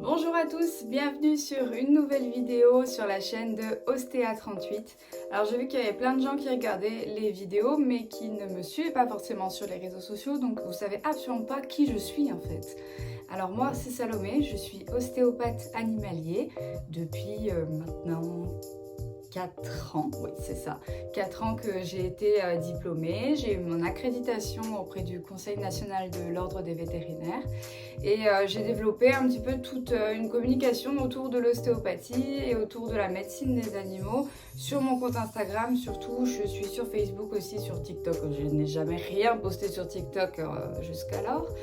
Bonjour à tous, bienvenue sur une nouvelle vidéo sur la chaîne de Ostéa38. Alors j'ai vu qu'il y avait plein de gens qui regardaient les vidéos mais qui ne me suivaient pas forcément sur les réseaux sociaux, donc vous savez absolument pas qui je suis en fait. Alors moi c'est Salomé, je suis ostéopathe animalier depuis maintenant 4 ans, oui c'est ça, 4 ans que j'ai été diplômée, j'ai eu mon accréditation auprès du Conseil national de l'ordre des vétérinaires et j'ai développé un petit peu toute une communication autour de l'ostéopathie et autour de la médecine des animaux sur mon compte Instagram surtout, je suis sur Facebook aussi, sur TikTok, je n'ai jamais rien posté sur TikTok jusqu'alors,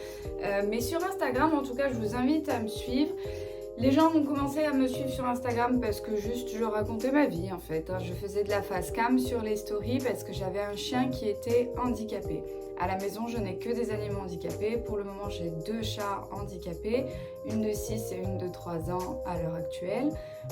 mais sur Instagram en tout cas je vous invite à me suivre. Les gens ont commencé à me suivre sur Instagram parce que juste je racontais ma vie en fait. Je faisais de la face cam sur les stories parce que j'avais un chien qui était handicapé. À la maison, je n'ai que des animaux handicapés. Pour le moment, j'ai 2 chats handicapés, une de 6 et une de 3 ans à l'heure actuelle.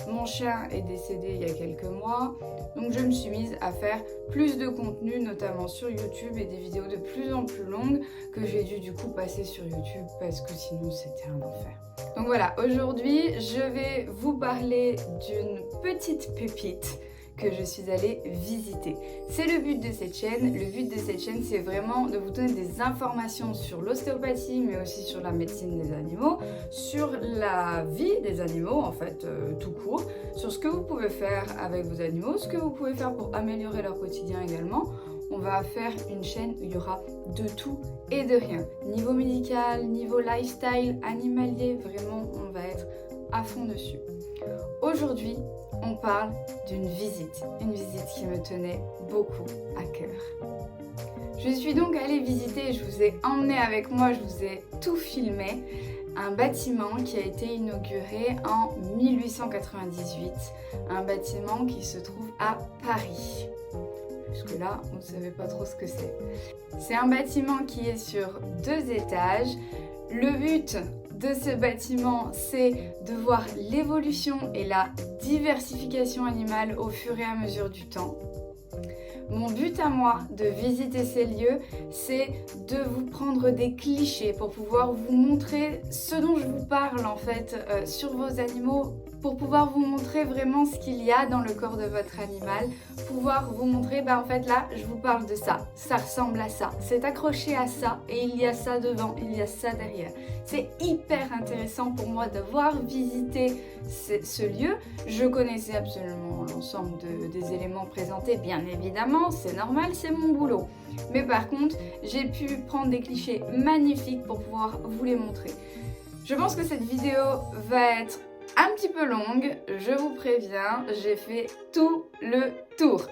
Mon chien est décédé il y a quelques mois, donc je me suis mise à faire plus de contenu, notamment sur YouTube et des vidéos de plus en plus longues que j'ai dû du coup passer sur YouTube parce que sinon c'était un enfer. Donc voilà, aujourd'hui, je vais vous parler d'une petite pépite que je suis allée visiter. C'est le but de cette chaîne. Le but de cette chaîne, c'est vraiment de vous donner des informations sur l'ostéopathie, mais aussi sur la médecine des animaux, sur la vie des animaux, en fait, tout court, sur ce que vous pouvez faire avec vos animaux, ce que vous pouvez faire pour améliorer leur quotidien également. On va faire une chaîne où il y aura de tout et de rien. Niveau médical, niveau lifestyle, animalier, vraiment, on va être à fond dessus. Aujourd'hui, on parle d'une visite qui me tenait beaucoup à cœur. Je suis donc allée visiter, je vous ai emmené avec moi, je vous ai tout filmé, un bâtiment qui a été inauguré en 1898, un bâtiment qui se trouve à Paris. Jusque-là, on ne savait pas trop ce que c'est. C'est un bâtiment qui est sur 2 étages. Le but de ce bâtiment, c'est de voir l'évolution et la diversification animale au fur et à mesure du temps. Mon but à moi de visiter ces lieux, c'est de vous prendre des clichés pour pouvoir vous montrer ce dont je vous parle en fait sur vos animaux, pour pouvoir vous montrer vraiment ce qu'il y a dans le corps de votre animal, pouvoir vous montrer, en fait là, je vous parle de ça, ça ressemble à ça, c'est accroché à ça et il y a ça devant, il y a ça derrière. C'est hyper intéressant pour moi d'avoir visité ce lieu. Je connaissais absolument l'ensemble des éléments présentés, bien évidemment, c'est normal, c'est mon boulot. Mais par contre, j'ai pu prendre des clichés magnifiques pour pouvoir vous les montrer. Je pense que cette vidéo va être un petit peu longue, je vous préviens, j'ai fait tout le tour.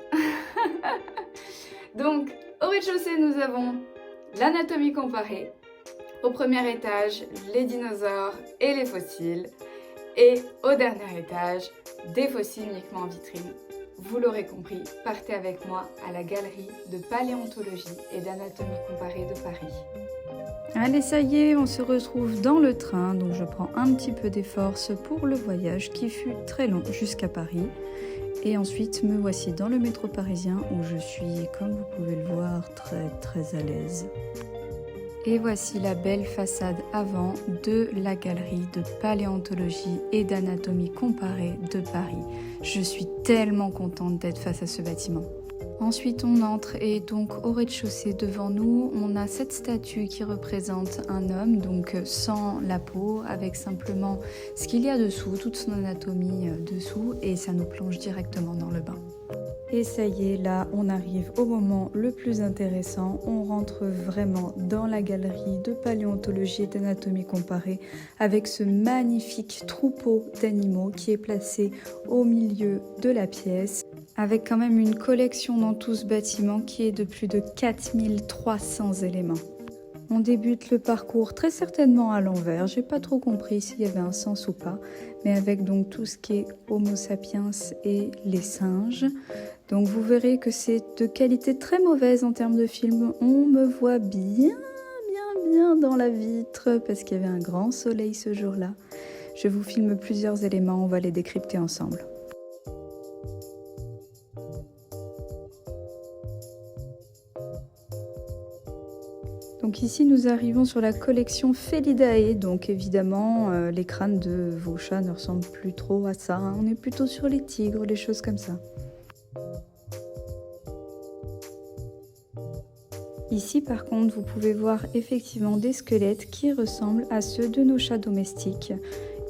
Donc, au rez-de-chaussée, nous avons l'anatomie comparée. Au premier étage, les dinosaures et les fossiles. Et au dernier étage, des fossiles uniquement en vitrine. Vous l'aurez compris, partez avec moi à la galerie de paléontologie et d'anatomie comparée de Paris. Allez, ça y est, on se retrouve dans le train, donc je prends un petit peu des forces pour le voyage qui fut très long jusqu'à Paris. Et ensuite, me voici dans le métro parisien où je suis, comme vous pouvez le voir, très à l'aise. Et voici la belle façade avant de la galerie de paléontologie et d'anatomie comparée de Paris. Je suis tellement contente d'être face à ce bâtiment. Ensuite, on entre et donc au rez-de-chaussée devant nous, on a cette statue qui représente un homme, donc sans la peau, avec simplement ce qu'il y a dessous, toute son anatomie dessous, et ça nous plonge directement dans le bain. Et ça y est, là, on arrive au moment le plus intéressant. On rentre vraiment dans la galerie de paléontologie et d'anatomie comparée avec ce magnifique troupeau d'animaux qui est placé au milieu de la pièce, avec quand même une collection dans tout ce bâtiment qui est de plus de 4300 éléments. On débute le parcours très certainement à l'envers, j'ai pas trop compris s'il y avait un sens ou pas, mais avec donc tout ce qui est Homo sapiens et les singes. Donc vous verrez que c'est de qualité très mauvaise en termes de film. On me voit bien dans la vitre parce qu'il y avait un grand soleil ce jour-là. Je vous filme plusieurs éléments, on va les décrypter ensemble. Donc Donc ici nous arrivons sur la collection Felidae, donc évidemment les crânes de vos chats ne ressemblent plus trop à ça, hein. On est plutôt sur les tigres, les choses comme ça. Ici par contre vous pouvez voir effectivement des squelettes qui ressemblent à ceux de nos chats domestiques.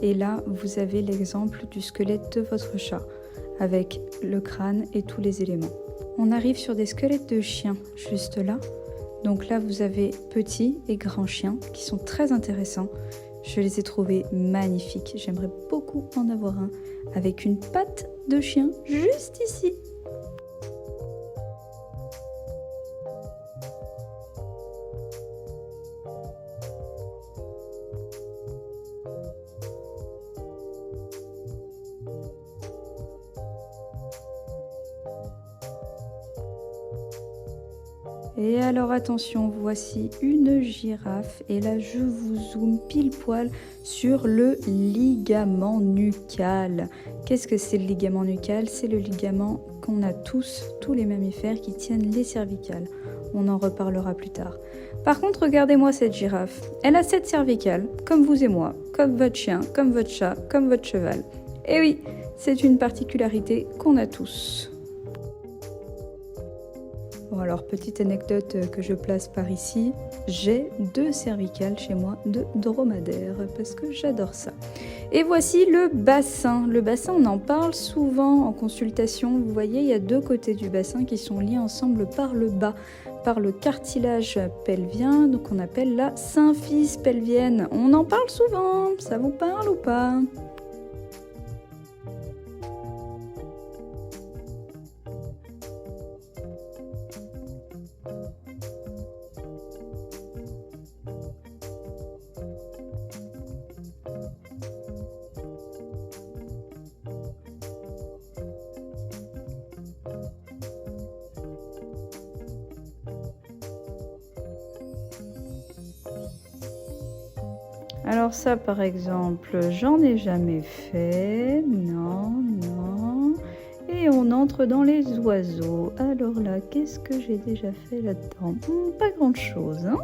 Et là vous avez l'exemple du squelette de votre chat avec le crâne et tous les éléments. On arrive sur des squelettes de chiens juste là. Donc là vous avez petits et grands chiens qui sont très intéressants. Je les ai trouvés magnifiques. J'aimerais beaucoup en avoir un avec une patte de chien juste ici. Et alors attention, voici une girafe et là je vous zoome pile poil sur le ligament nucal. Qu'est-ce que c'est le ligament nucal? C'est le ligament qu'on a tous les mammifères qui tiennent les cervicales. On en reparlera plus tard. Par contre, regardez-moi cette girafe. Elle a 7 cervicales, comme vous et moi, comme votre chien, comme votre chat, comme votre cheval. Et oui, c'est une particularité qu'on a tous. Bon alors, petite anecdote que je place par ici, j'ai 2 cervicales chez moi de dromadaire parce que j'adore ça. Et voici le bassin. Le bassin, on en parle souvent en consultation. Vous voyez, il y a 2 côtés du bassin qui sont liés ensemble par le bas, par le cartilage pelvien, donc on appelle la symphyse pelvienne. On en parle souvent, ça vous parle ou pas ? Alors ça par exemple, j'en ai jamais fait, non. Et on entre dans les oiseaux. Alors là, qu'est-ce que j'ai déjà fait là-dedans? Pas grand-chose, hein.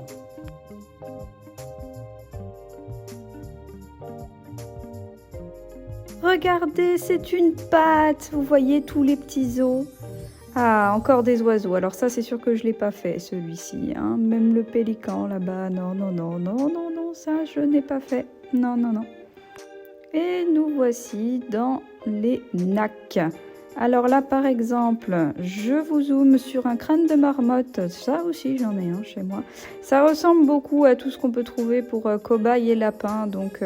Regardez, c'est une patte, vous voyez tous les petits os. Ah, encore des oiseaux. Alors ça, c'est sûr que je ne l'ai pas fait, celui-ci, hein. Même le pélican là-bas, non, ça, je n'ai pas fait. Non. Et nous voici dans les nacs. Alors là, par exemple, je vous zoome sur un crâne de marmotte. Ça aussi, j'en ai un chez moi. Ça ressemble beaucoup à tout ce qu'on peut trouver pour cobaye et lapin. Donc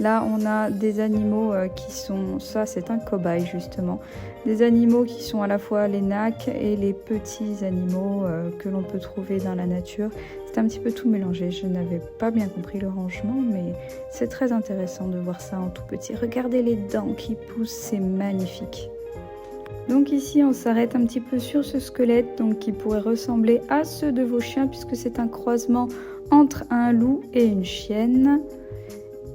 là, on a des animaux qui sont... Ça, c'est un cobaye, justement. Des animaux qui sont à la fois les nacs et les petits animaux que l'on peut trouver dans la nature. C'est un petit peu tout mélangé. Je n'avais pas bien compris le rangement, mais c'est très intéressant de voir ça en tout petit. Regardez les dents qui poussent, c'est magnifique. Donc ici on s'arrête un petit peu sur ce squelette donc qui pourrait ressembler à ceux de vos chiens puisque c'est un croisement entre un loup et une chienne.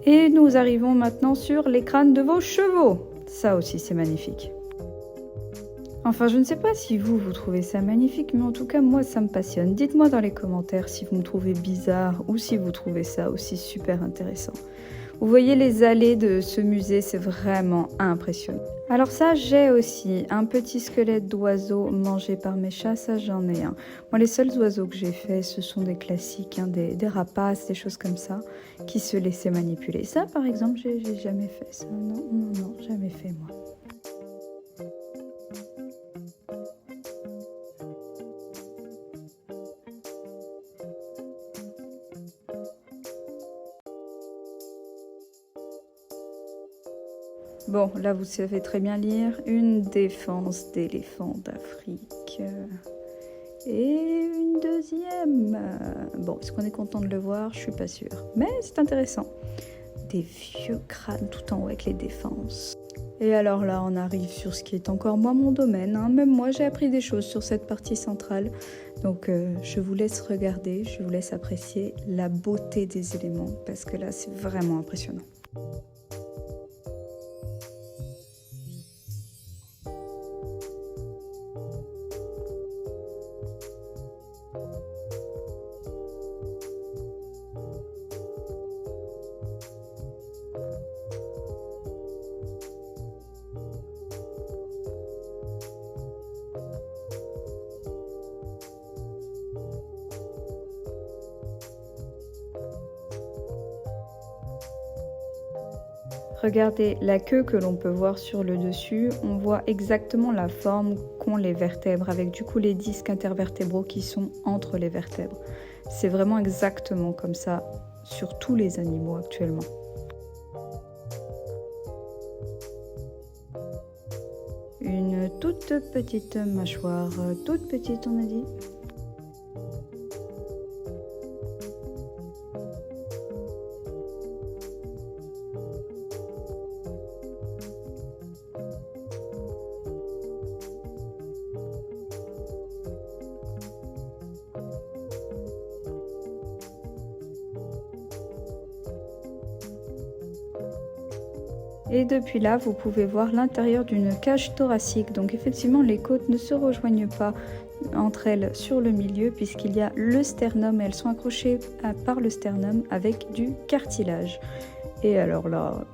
Et nous arrivons maintenant sur les crânes de vos chevaux. Ça aussi c'est magnifique. Enfin je ne sais pas si vous trouvez ça magnifique mais en tout cas moi ça me passionne. Dites-moi dans les commentaires si vous me trouvez bizarre ou si vous trouvez ça aussi super intéressant. Vous voyez les allées de ce musée, c'est vraiment impressionnant. Alors ça, j'ai aussi un petit squelette d'oiseau mangé par mes chats, ça j'en ai un. Moi, les seuls oiseaux que j'ai faits, ce sont des classiques, hein, des rapaces, des choses comme ça, qui se laissaient manipuler. Ça, par exemple, j'ai jamais fait ça. Non, jamais fait, moi. Bon, là vous savez très bien lire, une défense d'éléphant d'Afrique. Et une deuxième. Bon, est-ce qu'on est content de le voir? Je suis pas sûre. Mais c'est intéressant. Des vieux crânes tout en haut avec les défenses. Et alors là, on arrive sur ce qui est encore moi mon domaine, hein. Même moi, j'ai appris des choses sur cette partie centrale. Donc je vous laisse regarder, je vous laisse apprécier la beauté des éléments. Parce que là, c'est vraiment impressionnant. Regardez la queue que l'on peut voir sur le dessus, on voit exactement la forme qu'ont les vertèbres, avec du coup les disques intervertébraux qui sont entre les vertèbres. C'est vraiment exactement comme ça sur tous les animaux actuellement. Une toute petite mâchoire, toute petite on a dit. Et depuis là, vous pouvez voir l'intérieur d'une cage thoracique. Donc effectivement, les côtes ne se rejoignent pas entre elles sur le milieu puisqu'il y a le sternum et elles sont accrochées par le sternum avec du cartilage. Et alors là,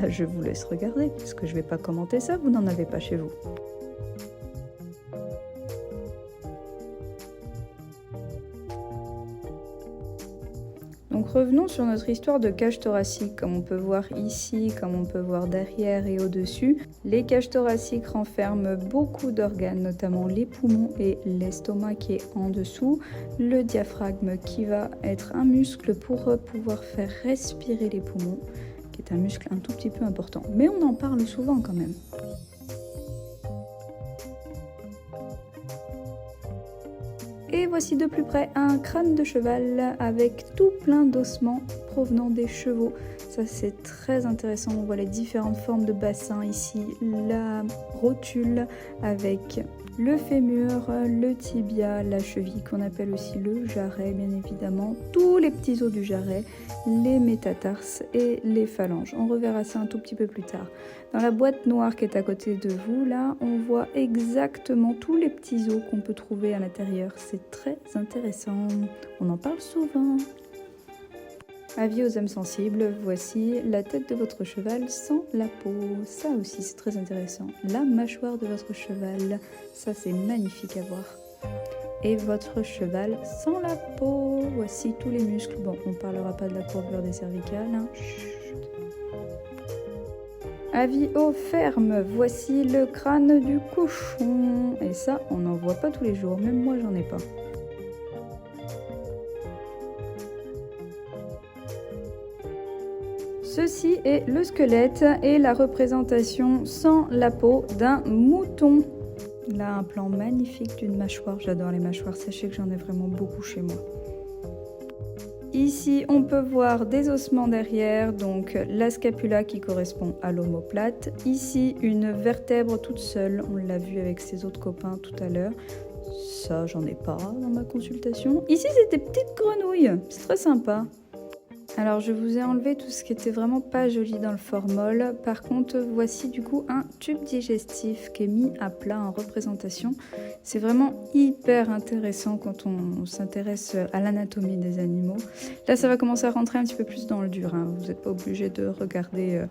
je vous laisse regarder parce que je ne vais pas commenter ça, vous n'en avez pas chez vous. Donc revenons sur notre histoire de cage thoracique, comme on peut voir ici, comme on peut voir derrière et au-dessus. Les cages thoraciques renferment beaucoup d'organes, notamment les poumons et l'estomac qui est en dessous, le diaphragme qui va être un muscle pour pouvoir faire respirer les poumons, qui est un muscle un tout petit peu important, mais on en parle souvent quand même. Et voici de plus près un crâne de cheval avec tout plein d'ossements provenant des chevaux. Ça c'est très intéressant, on voit les différentes formes de bassin ici, la rotule avec le fémur, le tibia, la cheville qu'on appelle aussi le jarret bien évidemment, tous les petits os du jarret, les métatarses et les phalanges. On reverra ça un tout petit peu plus tard. Dans la boîte noire qui est à côté de vous, là, on voit exactement tous les petits os qu'on peut trouver à l'intérieur. C'est très intéressant, on en parle souvent. Avis aux âmes sensibles, voici la tête de votre cheval sans la peau. Ça aussi c'est très intéressant. La mâchoire de votre cheval, ça c'est magnifique à voir. Et votre cheval sans la peau, voici tous les muscles. Bon, on ne parlera pas de la courbure des cervicales. Hein. Avis aux fermes, voici le crâne du cochon. Et ça, on n'en voit pas tous les jours, même moi j'en ai pas. Ceci est le squelette et la représentation sans la peau d'un mouton. Là, un plan magnifique d'une mâchoire. J'adore les mâchoires, sachez que j'en ai vraiment beaucoup chez moi. Ici, on peut voir des ossements derrière, donc la scapula qui correspond à l'omoplate. Ici, une vertèbre toute seule, on l'a vu avec ses autres copains tout à l'heure. Ça, j'en ai pas dans ma consultation. Ici, c'est des petites grenouilles, c'est très sympa. Alors je vous ai enlevé tout ce qui était vraiment pas joli dans le formol. Par contre, voici du coup un tube digestif qui est mis à plat en représentation. C'est vraiment hyper intéressant quand on s'intéresse à l'anatomie des animaux. Là, ça va commencer à rentrer un petit peu plus dans le dur. Hein. Vous n'êtes pas obligé de regarder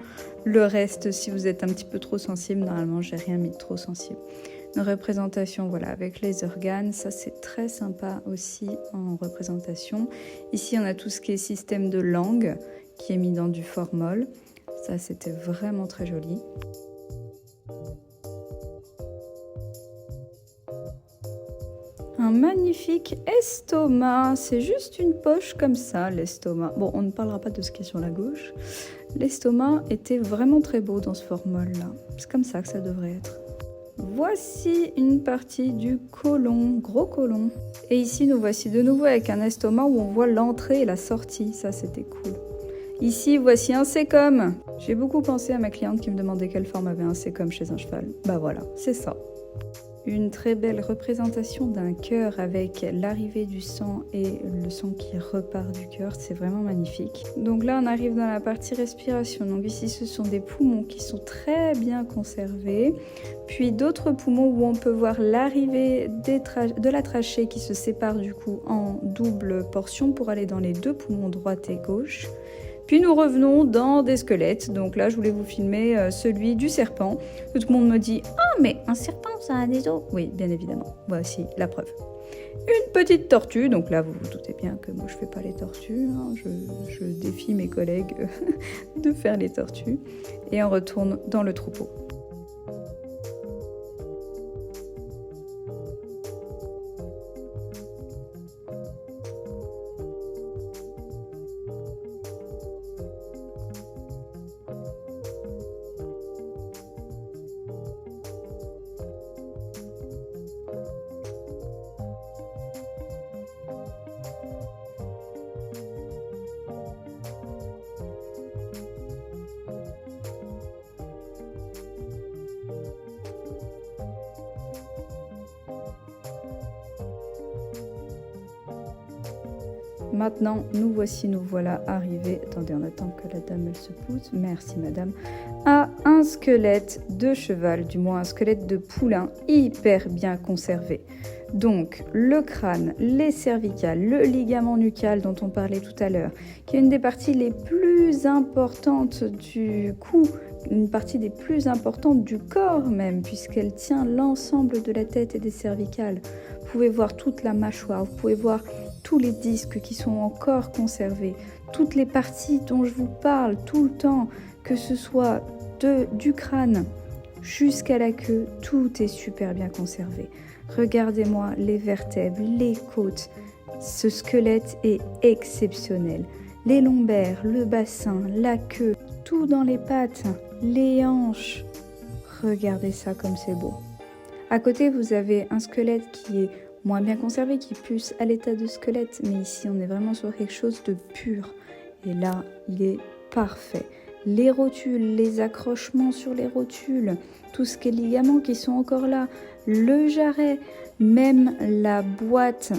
le reste si vous êtes un petit peu trop sensible. Normalement, j'ai rien mis de trop sensible. Une représentation voilà, avec les organes, ça c'est très sympa aussi en représentation. Ici on a tout ce qui est système de langue qui est mis dans du formol. Ça c'était vraiment très joli. Un magnifique estomac, c'est juste une poche comme ça l'estomac. Bon, on ne parlera pas de ce qui est sur la gauche. L'estomac était vraiment très beau dans ce formol là, c'est comme ça que ça devrait être. Voici une partie du côlon, gros côlon. Et ici, nous voici de nouveau avec un estomac où on voit l'entrée et la sortie. Ça, c'était cool. Ici, voici un sécom. J'ai beaucoup pensé à ma cliente qui me demandait quelle forme avait un sécom chez un cheval. Bah voilà, c'est ça. Une très belle représentation d'un cœur avec l'arrivée du sang et le sang qui repart du cœur, c'est vraiment magnifique. Donc là on arrive dans la partie respiration, donc ici ce sont des poumons qui sont très bien conservés, puis d'autres poumons où on peut voir l'arrivée de la trachée qui se sépare du coup en double portion pour aller dans les deux poumons droite et gauche. Puis nous revenons dans des squelettes, donc là je voulais vous filmer celui du serpent. Tout le monde me dit « Ah mais un serpent ça a des os !» Oui, bien évidemment, voici la preuve. Une petite tortue, donc là vous vous doutez bien que moi je fais pas les tortues, hein, je défie mes collègues de faire les tortues. Et on retourne dans le troupeau. Maintenant, nous voilà arrivés. Attendez, on attend que la dame elle se pousse. Merci madame. À un squelette de cheval, du moins un squelette de poulain, hyper bien conservé. Donc, le crâne, les cervicales, le ligament nucal dont on parlait tout à l'heure, qui est une des parties les plus importantes du cou, une partie des plus importantes du corps même, puisqu'elle tient l'ensemble de la tête et des cervicales. Vous pouvez voir toute la mâchoire, vous pouvez voir tous les disques qui sont encore conservés, toutes les parties dont je vous parle tout le temps, que ce soit du crâne jusqu'à la queue, tout est super bien conservé. Regardez-moi les vertèbres, les côtes, ce squelette est exceptionnel. Les lombaires, le bassin, la queue, tout dans les pattes, les hanches. Regardez ça comme c'est beau. À côté, vous avez un squelette qui est moins bien conservé, qui est plus à l'état de squelette, mais ici on est vraiment sur quelque chose de pur. Et là, il est parfait. Les rotules, les accrochements sur les rotules, tout ce qui est ligaments qui sont encore là, le jarret, même la boîte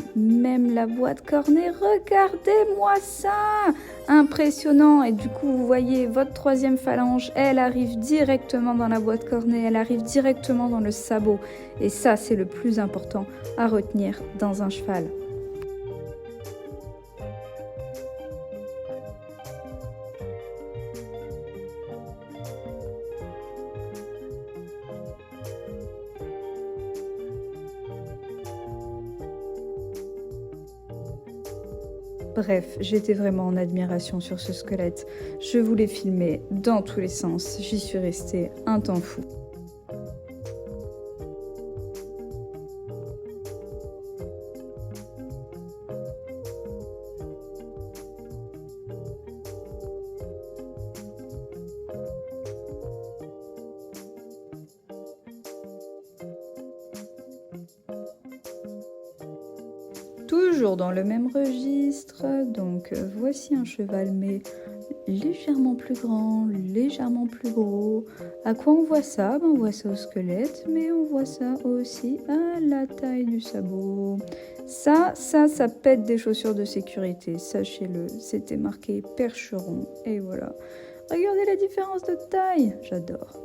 cornée, regardez-moi ça! Impressionnant! Et du coup, vous voyez, votre troisième phalange, elle arrive directement dans la boîte cornée, elle arrive directement dans le sabot. Et ça, c'est le plus important à retenir dans un cheval. Bref, j'étais vraiment en admiration sur ce squelette. Je voulais filmer dans tous les sens. J'y suis restée un temps fou. Toujours dans le même registre, donc voici un cheval mais légèrement plus grand, légèrement plus gros. À quoi on voit ça? On voit ça au squelette, mais on voit ça aussi à la taille du sabot. Ça pète des chaussures de sécurité, sachez-le, c'était marqué percheron, et voilà. Regardez la différence de taille, j'adore.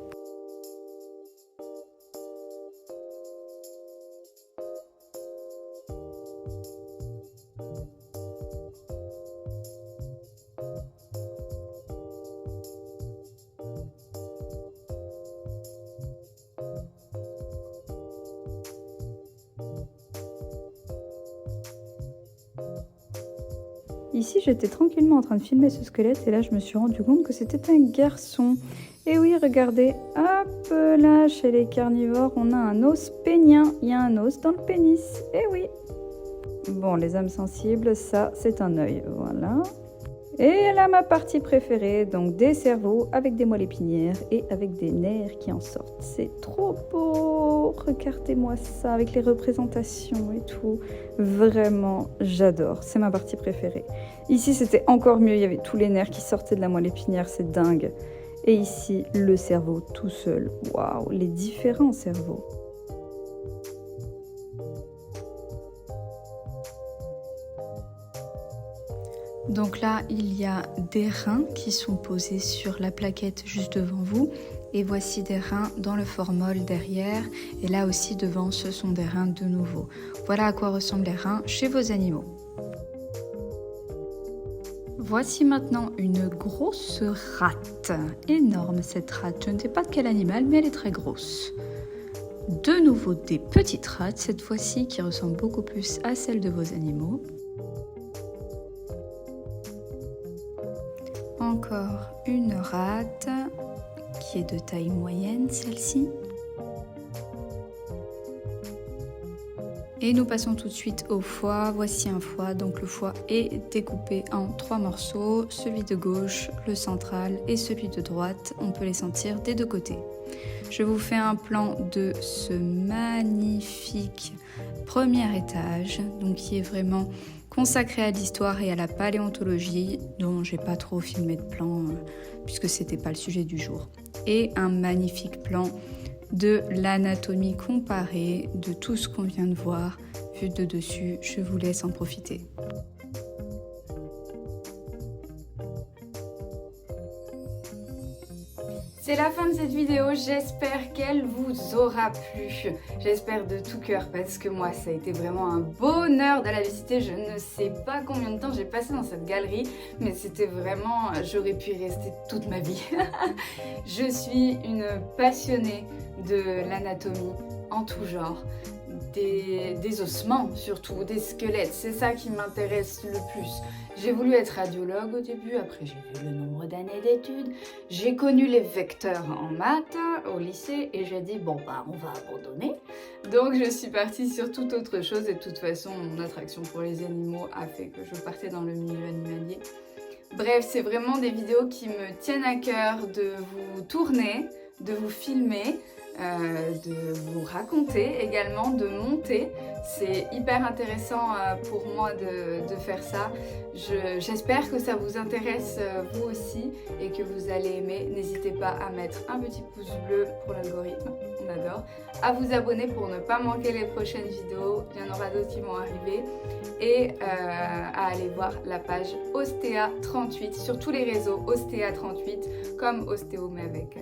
Ici, j'étais tranquillement en train de filmer ce squelette et là, je me suis rendu compte que c'était un garçon. Et oui, regardez, hop là, chez les carnivores, on a un os pénien. Il y a un os dans le pénis. Et oui. Bon, les âmes sensibles, ça, c'est un œil. Voilà. Et là, ma partie préférée, donc des cerveaux avec des moelles épinières et avec des nerfs qui en sortent. C'est trop beau! Regardez-moi ça avec les représentations et tout. Vraiment, j'adore. C'est ma partie préférée. Ici, c'était encore mieux. Il y avait tous les nerfs qui sortaient de la moelle épinière. C'est dingue. Et ici, le cerveau tout seul. Waouh! Les différents cerveaux. Donc là, il y a des reins qui sont posés sur la plaquette juste devant vous. Et voici des reins dans le formol derrière. Et là aussi devant, ce sont des reins de nouveau. Voilà à quoi ressemblent les reins chez vos animaux. Voici maintenant une grosse rate. Énorme cette rate. Je ne sais pas de quel animal, mais elle est très grosse. De nouveau des petites rats, cette fois-ci qui ressemblent beaucoup plus à celles de vos animaux. Encore une rate qui est de taille moyenne, celle-ci. Et nous passons tout de suite au foie. Voici un foie, donc le foie est découpé en 3 morceaux, celui de gauche, le central et celui de droite. On peut les sentir des 2 côtés. Je vous fais un plan de ce magnifique premier étage, donc qui est vraiment consacré à l'histoire et à la paléontologie, dont j'ai pas trop filmé de plan puisque c'était pas le sujet du jour. Et un magnifique plan de l'anatomie comparée de tout ce qu'on vient de voir vu de dessus. Je vous laisse en profiter. C'est la fin de cette vidéo, j'espère qu'elle vous aura plu. J'espère de tout cœur parce que moi ça a été vraiment un bonheur de la visiter. Je ne sais pas combien de temps j'ai passé dans cette galerie, mais c'était vraiment, j'aurais pu y rester toute ma vie. Je suis une passionnée de l'anatomie en tout genre. Des ossements surtout, des squelettes, c'est ça qui m'intéresse le plus. J'ai voulu être radiologue au début, après j'ai vu le nombre d'années d'études, j'ai connu les vecteurs en maths au lycée et j'ai dit bon bah on va abandonner. Donc je suis partie sur toute autre chose et de toute façon mon attraction pour les animaux a fait que je partais dans le milieu animalier. Bref, c'est vraiment des vidéos qui me tiennent à cœur de vous tourner, de vous filmer, de vous raconter également, de monter. C'est hyper intéressant pour moi de faire ça. J'espère que ça vous intéresse vous aussi et que vous allez aimer. N'hésitez pas à mettre un petit pouce bleu pour l'algorithme, on adore. À vous abonner pour ne pas manquer les prochaines vidéos, il y en aura d'autres qui vont arriver. Et à aller voir la page Ostéa38 sur tous les réseaux, Ostéa38 comme ostéo mais avec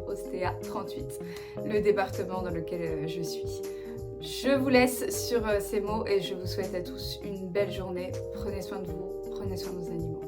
Ostéa38, le département dans lequel je suis. Je vous laisse sur ces mots et je vous souhaite à tous une belle journée. Prenez soin de vous, prenez soin de vos animaux.